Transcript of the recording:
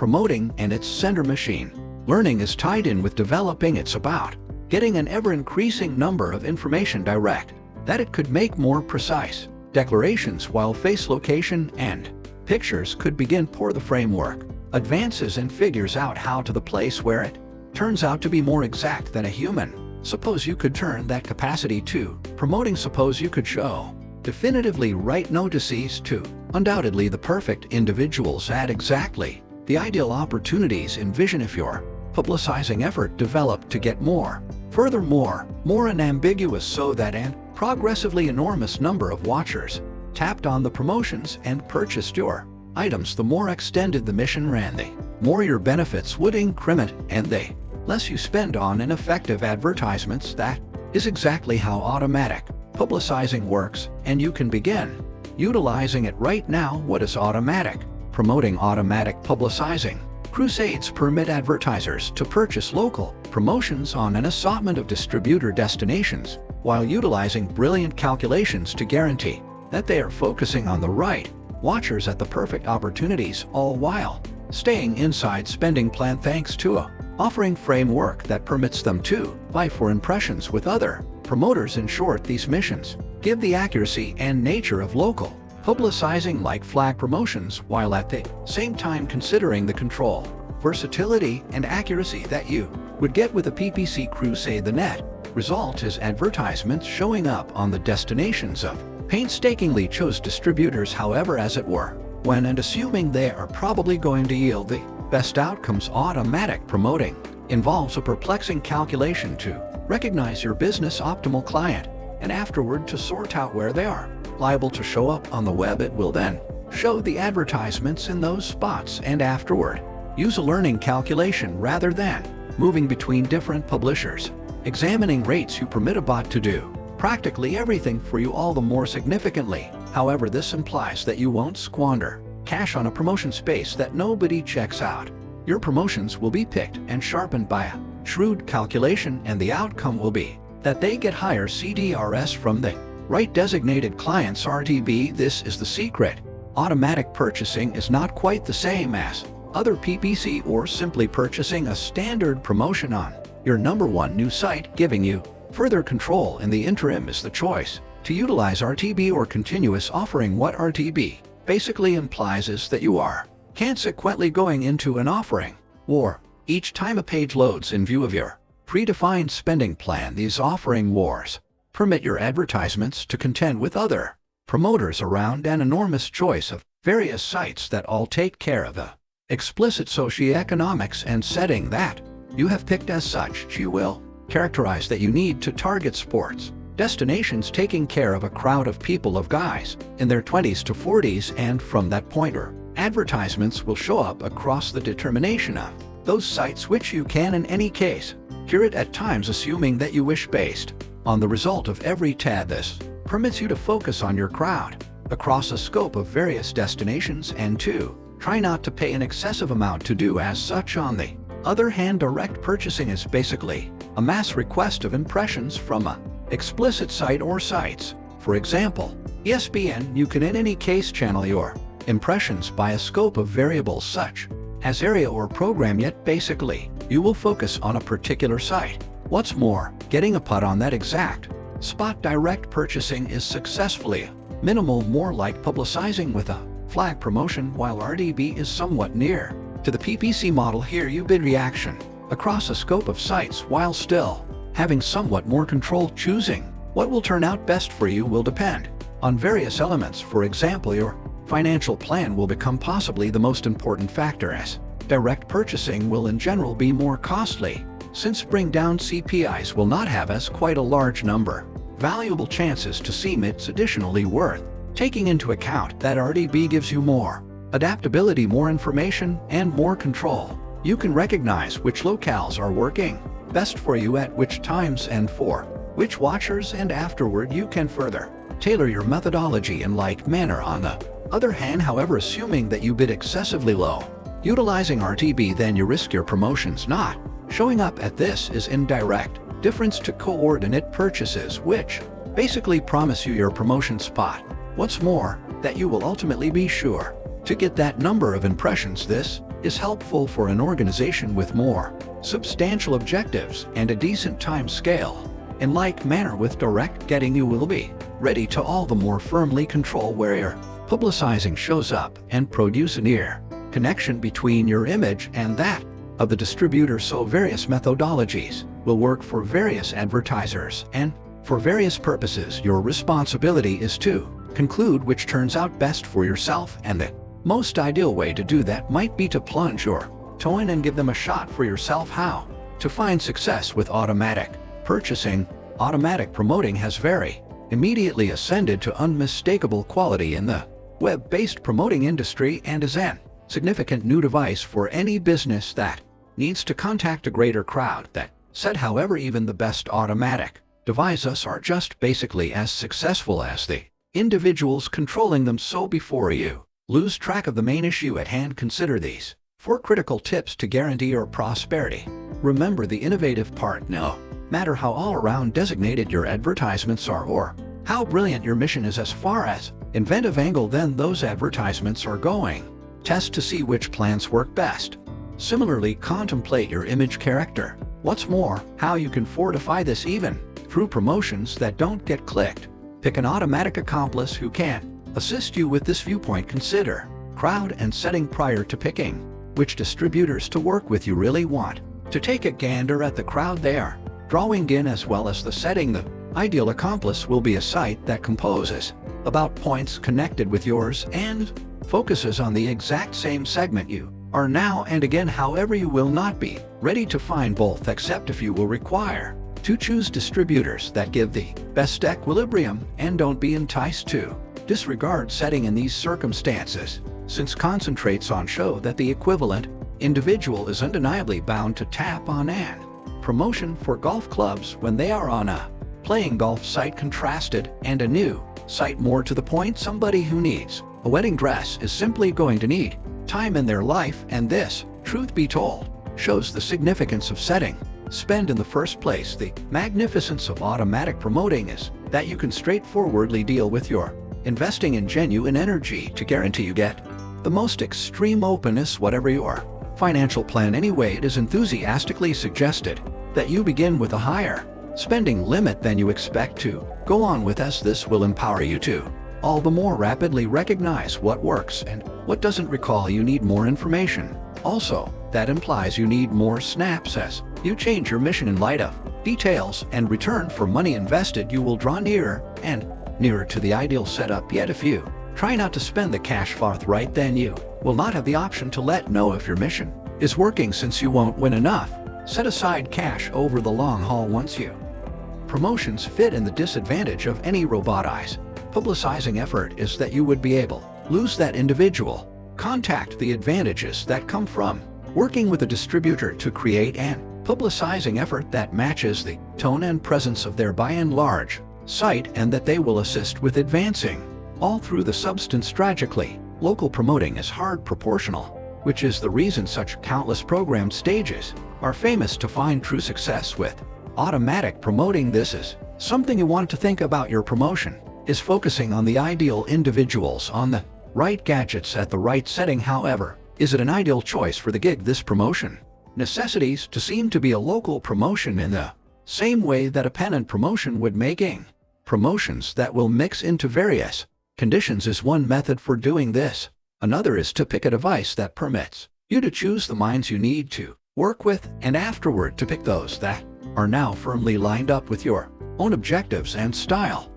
promoting and its sender machine. Learning is tied in with developing. It's about getting an ever-increasing number of information direct that it could make more precise declarations, while face location and pictures could begin pour the framework advances and figures out how to the place where it turns out to be more exact than a human. Suppose you could turn that capacity to promoting. Suppose you could show definitively right notices to undoubtedly the perfect individuals at exactly the ideal opportunities. Envision if your publicizing effort developed to get more, furthermore, more unambiguous, so that an progressively enormous number of watchers tapped on the promotions and purchased your items. The more extended the mission ran, the more your benefits would increment, and the less you spend on ineffective advertisements. That is exactly how automatic publicizing works, and you can begin utilizing it right now. What is automatic promoting? Automatic publicizing crusades permit advertisers to purchase local promotions on an assortment of distributor destinations while utilizing brilliant calculations to guarantee that they are focusing on the right watchers at the perfect opportunities, all while staying inside spending plan thanks to a offering framework that permits them to vie for impressions with other promoters. In short, these missions give the accuracy and nature of local publicizing like flag promotions, while at the same time considering the control, versatility, and accuracy that you would get with a PPC crusade. The net result is advertisements showing up on the destinations of painstakingly chose distributors, however, as it were, when and assuming they are probably going to yield the best outcomes. Automatic promoting involves a perplexing calculation to recognize your business optimal client and afterward to sort out where they are liable to show up on the web. It will then show the advertisements in those spots and afterward use a learning calculation rather than moving between different publishers. Examining rates, you permit a bot to do practically everything for you, all the more significantly. However, this implies that you won't squander cash on a promotion space that nobody checks out. Your promotions will be picked and sharpened by a shrewd calculation, and the outcome will be that they get higher CDRS from the right designated clients. RTB, this is the secret. Automatic purchasing is not quite the same as other PPC or simply purchasing a standard promotion on your #1 new site. Giving you further control in the interim is the choice to utilize RTB or continuous offering. What RTB basically implies is that you are consequently going into an offering war each time a page loads in view of your predefined spending plan. These offering wars permit your advertisements to contend with other promoters around an enormous choice of various sites that all take care of the explicit socioeconomics and setting that you have picked. As such, you will characterize that you need to target sports destinations taking care of a crowd of people, of guys in their 20s to 40s, and from that pointer, advertisements will show up across the determination of those sites, which you can in any case curate at times, assuming that you wish, based on the result of every tab. This permits you to focus on your crowd across a scope of various destinations and to try not to pay an excessive amount to do as such. On the other hand, direct purchasing is basically a mass request of impressions from a explicit site or sites. For example, ESPN. You can in any case channel your impressions by a scope of variables such as area or program, yet basically you will focus on a particular site. What's more, getting a put on that exact spot. Direct purchasing is successfully minimal, more like publicizing with a flag promotion, while RDB is somewhat near to the PPC model. Here you bid reaction across a scope of sites while still having somewhat more control. Choosing what will turn out best for you will depend on various elements. For example, your financial plan will become possibly the most important factor, as direct purchasing will in general be more costly, since bring down CPIs will not have as quite a large number valuable chances to seem. It's additionally worth taking into account that RDB gives you more adaptability, more information, and more control. You can recognize which locales are working best for you at which times and for which watchers, and afterward you can further tailor your methodology in like manner. On the other hand, however, assuming that you bid excessively low utilizing RTB, then you risk your promotions not showing up. At this is indirect difference to coordinate purchases, which basically promise you your promotion spot. What's more, that you will ultimately be sure to get that number of impressions. This is helpful for an organization with more substantial objectives and a decent time scale. In like manner with direct getting, you will be ready to all the more firmly control where your publicizing shows up and produce a near connection between your image and that of the distributor, so various methodologies will work for various advertisers, and for various purposes your responsibility is to conclude which turns out best for yourself, and the most ideal way to do that might be to plunge your toe in and give them a shot for yourself. How to find success with automatic purchasing. Automatic promoting has very immediately ascended to unmistakable quality in the web-based promoting industry and is an significant new device for any business that needs to contact a greater crowd. That said, however, even the best automatic devices are just basically as successful as the individuals controlling them. So before you lose track of the main issue at hand, consider these 4 critical tips to guarantee your prosperity. Remember the innovative part. No matter how all-around designated your advertisements are or how brilliant your mission is, as far as inventive angle, then those advertisements are going. Test to see which plans work best. Similarly, contemplate your image character. What's more, how you can fortify this even through promotions that don't get clicked. Pick an automatic accomplice who can assist you with this viewpoint. Consider crowd and setting prior to picking which distributors to work with. You really want to take a gander at the crowd they are drawing in, as well as the setting. The ideal accomplice will be a site that composes about points connected with yours and focuses on the exact same segment you are now and again. However, you will not be ready to find both, except if you will require to choose distributors that give the best equilibrium, and don't be enticed to disregard setting in these circumstances, since concentrates on show that the equivalent individual is undeniably bound to tap on an promotion for golf clubs when they are on a playing golf site, contrasted, and a new site. More to the point, somebody who needs a wedding dress is simply going to need time in their life, and this, truth be told, shows the significance of setting spend in the first place. The magnificence of automatic promoting is that you can straightforwardly deal with your investing in genuine energy to guarantee you get the most extreme openness, whatever your financial plan. Anyway, it is enthusiastically suggested that you begin with a higher spending limit than you expect to go on with, as this will empower you to all the more rapidly recognize what works and what doesn't. Recall, you need more information. Also, that implies you need more snaps as you change your mission in light of details, and return for money invested. You will draw nearer and nearer to the ideal setup. Yet if you try not to spend the cash forthright, then you will not have the option to let know if your mission is working, since you won't win enough set aside cash over the long haul. Once you promotions fit in, the disadvantage of any robotized publicizing effort is that you would be able lose that individual contact. The advantages that come from working with a distributor to create an publicizing effort that matches the tone and presence of their by and large site, and that they will assist with advancing all through the substance. Tragically, local promoting is hard proportional, which is the reason such countless programmed stages are famous to find true success with automatic promoting. This is something you want to think about. Your promotion is focusing on the ideal individuals on the right gadgets at the right setting. However, is it an ideal choice for the gig? This promotion necessities to seem to be a local promotion in the same way that a pennant promotion would. Making promotions that will mix into various conditions is one method for doing this. Another is to pick a device that permits you to choose the minds you need to work with, and afterward to pick those that are now firmly lined up with your own objectives and style.